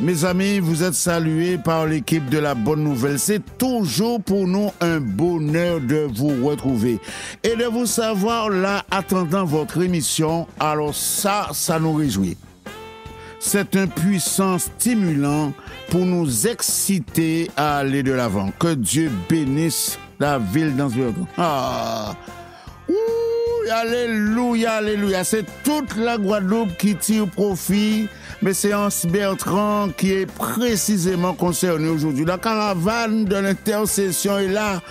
Mes amis, vous êtes salués par l'équipe de la Bonne Nouvelle. C'est toujours pour nous un bonheur de vous retrouver et de vous savoir là attendant votre émission. Alors ça nous réjouit. C'est un puissant stimulant pour nous exciter à aller de l'avant. Que Dieu bénisse la ville d'Anse-Bertrand. Alléluia, alléluia. C'est toute la Guadeloupe qui tire profit, mais c'est Anse-Bertrand qui est précisément concerné aujourd'hui. La caravane de l'intercession est là.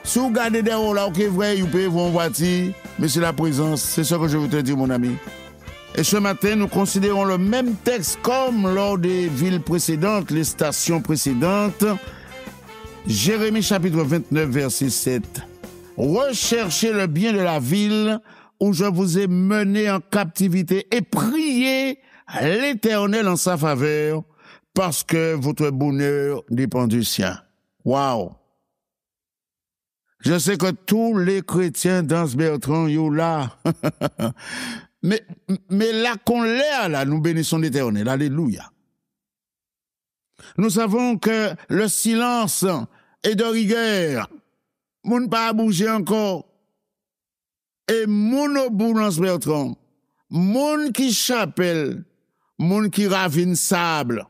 Si vous regardez des hauts là, ok, vrai, vous pouvez vous voiture, mais c'est la présence. C'est ce que je veux te dire, mon ami. Et ce matin, nous considérons le même texte comme lors des villes précédentes, les stations précédentes. Jérémie chapitre 29, verset 7. Recherchez le bien de la ville où je vous ai mené en captivité et priez l'Éternel en sa faveur parce que votre bonheur dépend du sien. Waouh! Je sais que tous les chrétiens d'Anse-Bertrand, yo là. mais là qu'on l'est, là, nous bénissons l'Éternel. Alléluia. Nous savons que le silence est de rigueur. Moun pas bouger encore. Et moun au bout d'Anse-Bertrand, moun qui chapelle, moun qui ravine sable,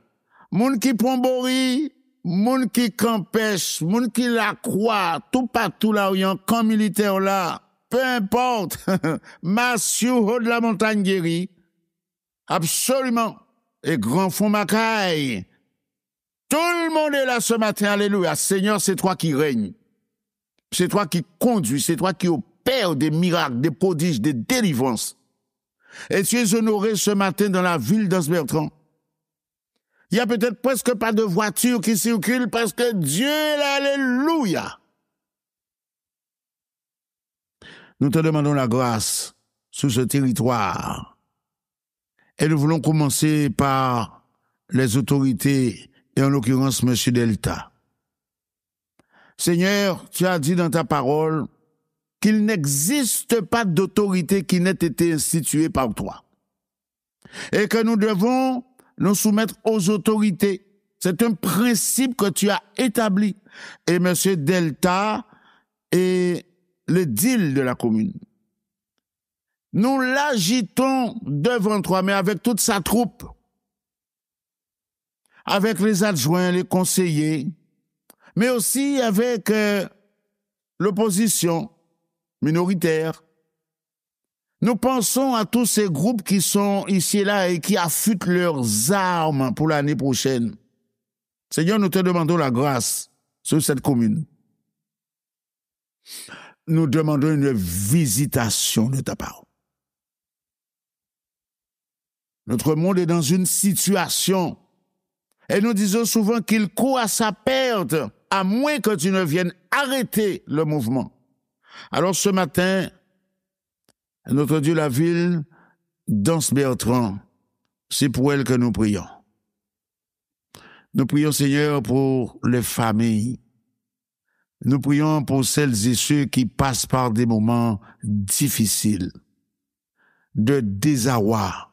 moun qui prend bori, moun qui campèche, moun qui la croix, tout partout là où il y a un camp militaire là, peu importe, Massieu haut de la montagne guérie, absolument, et grand fond Macaille. Tout le monde est là ce matin, alléluia. Seigneur, c'est toi qui règnes. C'est toi qui conduis, c'est toi qui opères des miracles, des prodiges, des délivrances. Et tu es honoré ce matin dans la ville d'Anse-Bertrand. Il y a peut-être presque pas de voitures qui circulent parce que Dieu est là, alléluia. Nous te demandons la grâce sur ce territoire. Et nous voulons commencer par les autorités, et en l'occurrence, M. Delta. Seigneur, tu as dit dans ta parole qu'il n'existe pas d'autorité qui n'ait été instituée par toi. Et que nous devons nous soumettre aux autorités. C'est un principe que tu as établi. Et M. Delta est le deal de la commune. Nous l'agitons devant toi, mais avec toute sa troupe. Avec les adjoints, les conseillers, mais aussi avec l'opposition minoritaire. Nous pensons à tous ces groupes qui sont ici et là et qui affûtent leurs armes pour l'année prochaine. Seigneur, nous te demandons la grâce sur cette commune. Nous demandons une visitation de ta part. Notre monde est dans une situation et nous disons souvent qu'il court à sa perte, à moins que tu ne viennes arrêter le mouvement. Alors ce matin, notre Dieu, la ville d'Anse-Bertrand, c'est pour elle que nous prions. Nous prions, Seigneur, pour les familles. Nous prions pour celles et ceux qui passent par des moments difficiles, de désarroi,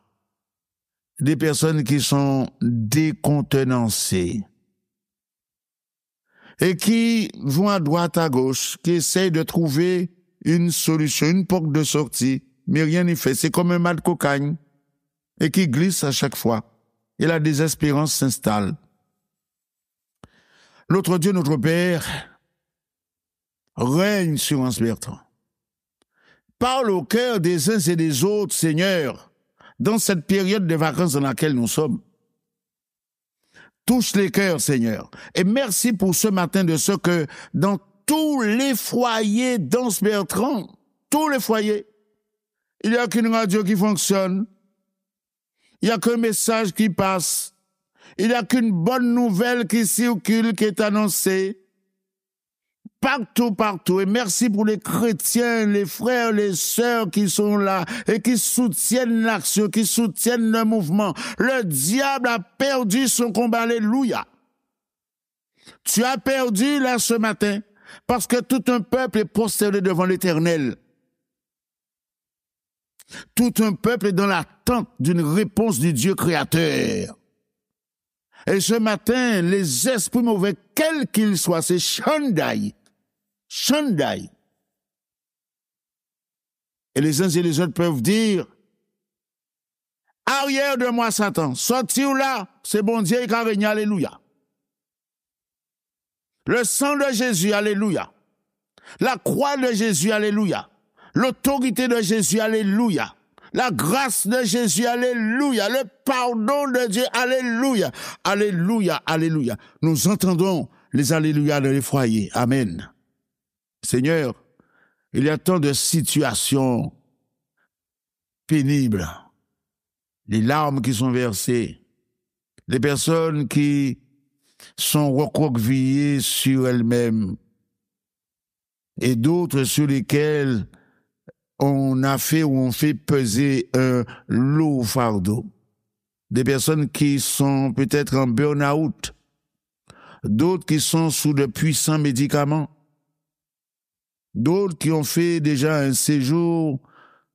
des personnes qui sont décontenancées et qui vont à droite, à gauche, qui essayent de trouver une solution, une porte de sortie, mais rien n'y fait. C'est comme un mal de cocagne et qui glisse à chaque fois. Et la désespérance s'installe. Notre Dieu, notre Père, règne sur Anse-Bertrand. Parle au cœur des uns et des autres, Seigneur, dans cette période de vacances dans laquelle nous sommes. Touche les cœurs, Seigneur. Et merci pour ce matin de ce que dans tous les foyers d'Anse-Bertrand, tous les foyers, il n'y a qu'une radio qui fonctionne, il n'y a qu'un message qui passe, il n'y a qu'une bonne nouvelle qui circule, qui est annoncée. Partout. Et merci pour les chrétiens, les frères, les sœurs qui sont là et qui soutiennent l'action, qui soutiennent le mouvement. Le diable a perdu son combat. Alléluia. Tu as perdu là ce matin parce que tout un peuple est prosterné devant l'Éternel. Tout un peuple est dans l'attente d'une réponse du Dieu créateur. Et ce matin, les esprits mauvais, quels qu'ils soient, c'est Shandai. Shandai. Et les uns et les autres peuvent dire, arrière de moi, Satan, sortir là, c'est bon Dieu qui a régné, alléluia. Le sang de Jésus, alléluia. La croix de Jésus, alléluia. L'autorité de Jésus, alléluia. La grâce de Jésus, alléluia. Le pardon de Dieu, alléluia. Alléluia, alléluia. Nous entendons les alléluia dans les foyers. Amen. Seigneur, il y a tant de situations pénibles. Les larmes qui sont versées. Les personnes qui sont recroquevillées sur elles-mêmes. Et d'autres sur lesquelles on a fait ou on fait peser un lourd fardeau. Des personnes qui sont peut-être en burn-out, d'autres qui sont sous de puissants médicaments, d'autres qui ont fait déjà un séjour,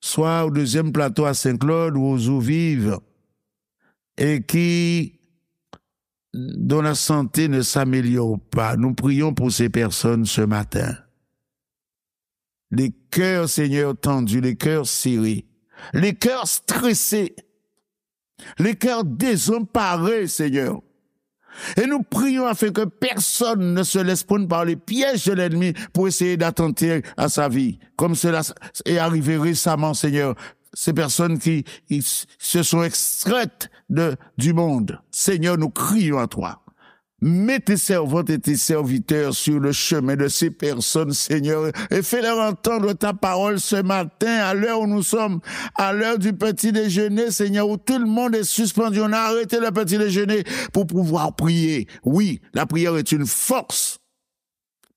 soit au deuxième plateau à Saint-Claude ou aux Eaux-Vives, et dont la santé ne s'améliore pas. Nous prions pour ces personnes ce matin. Les cœurs, Seigneur, tendus, les cœurs serrés, les cœurs stressés, les cœurs désemparés, Seigneur. Et nous prions afin que personne ne se laisse prendre par les pièges de l'ennemi pour essayer d'attenter à sa vie, comme cela est arrivé récemment, Seigneur. Ces personnes qui se sont extraites du monde. Seigneur, nous crions à toi. Mets tes servantes et tes serviteurs sur le chemin de ces personnes, Seigneur, et fais-leur entendre ta parole ce matin, à l'heure où nous sommes, à l'heure du petit déjeuner, Seigneur, où tout le monde est suspendu. On a arrêté le petit déjeuner pour pouvoir prier. Oui, la prière est une force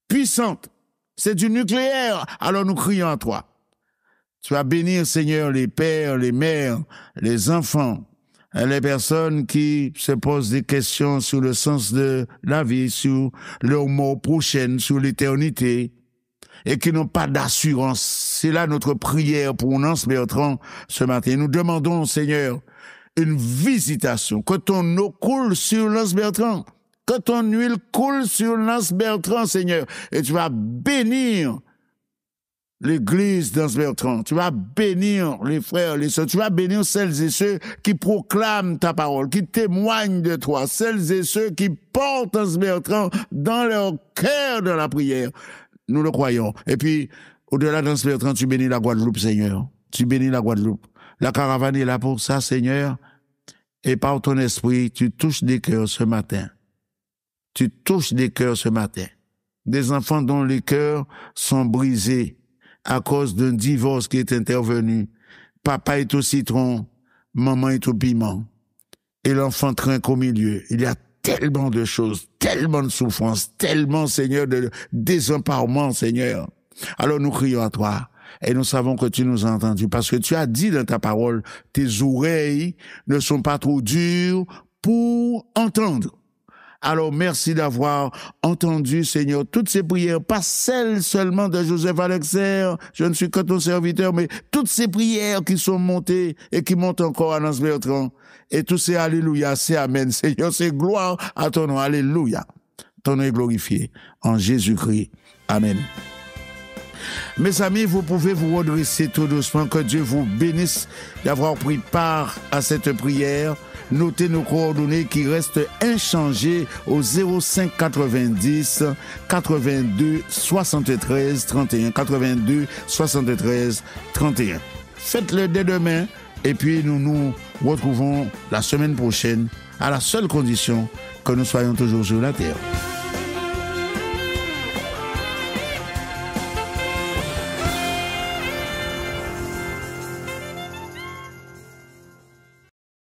puissante. C'est du nucléaire. Alors nous crions à toi. Tu vas bénir, Seigneur, les pères, les mères, les enfants, les personnes qui se posent des questions sur le sens de la vie, sur leur mort prochaine, sur l'éternité, et qui n'ont pas d'assurance. C'est là notre prière pour Nance Bertrand ce matin. Nous demandons, Seigneur, une visitation, que ton eau coule sur Nance Bertrand, que ton huile coule sur Nance Bertrand, Seigneur, et tu vas bénir l'église d'Anse Bertrand, tu vas bénir les frères, les sœurs, tu vas bénir celles et ceux qui proclament ta parole, qui témoignent de toi, celles et ceux qui portent Anse Bertrand dans leur cœur de la prière. Nous le croyons. Et puis, au-delà d'Anse Bertrand, tu bénis la Guadeloupe, Seigneur. Tu bénis la Guadeloupe. La caravane est là pour ça, Seigneur. Et par ton esprit, tu touches des cœurs ce matin. Tu touches des cœurs ce matin. Des enfants dont les cœurs sont brisés à cause d'un divorce qui est intervenu. Papa est au citron, maman est au piment. Et l'enfant trinque au milieu. Il y a tellement de choses, tellement de souffrances, tellement, Seigneur, de désemparement, Seigneur. Alors nous crions à toi. Et nous savons que tu nous as entendus. Parce que tu as dit dans ta parole, tes oreilles ne sont pas trop dures pour entendre. Alors, merci d'avoir entendu, Seigneur, toutes ces prières, pas celles seulement de Joseph Alexer, je ne suis que ton serviteur, mais toutes ces prières qui sont montées et qui montent encore à Nance Bertrand. Et tous ces alléluia, c'est amen, Seigneur, c'est gloire à ton nom, alléluia. Ton nom est glorifié en Jésus-Christ. Amen. Mes amis, vous pouvez vous redresser tout doucement, que Dieu vous bénisse d'avoir pris part à cette prière. Notez nos coordonnées qui restent inchangées au 05 90 82 73 31 82 73 31. Faites-le dès demain et puis nous nous retrouvons la semaine prochaine à la seule condition que nous soyons toujours sur la terre.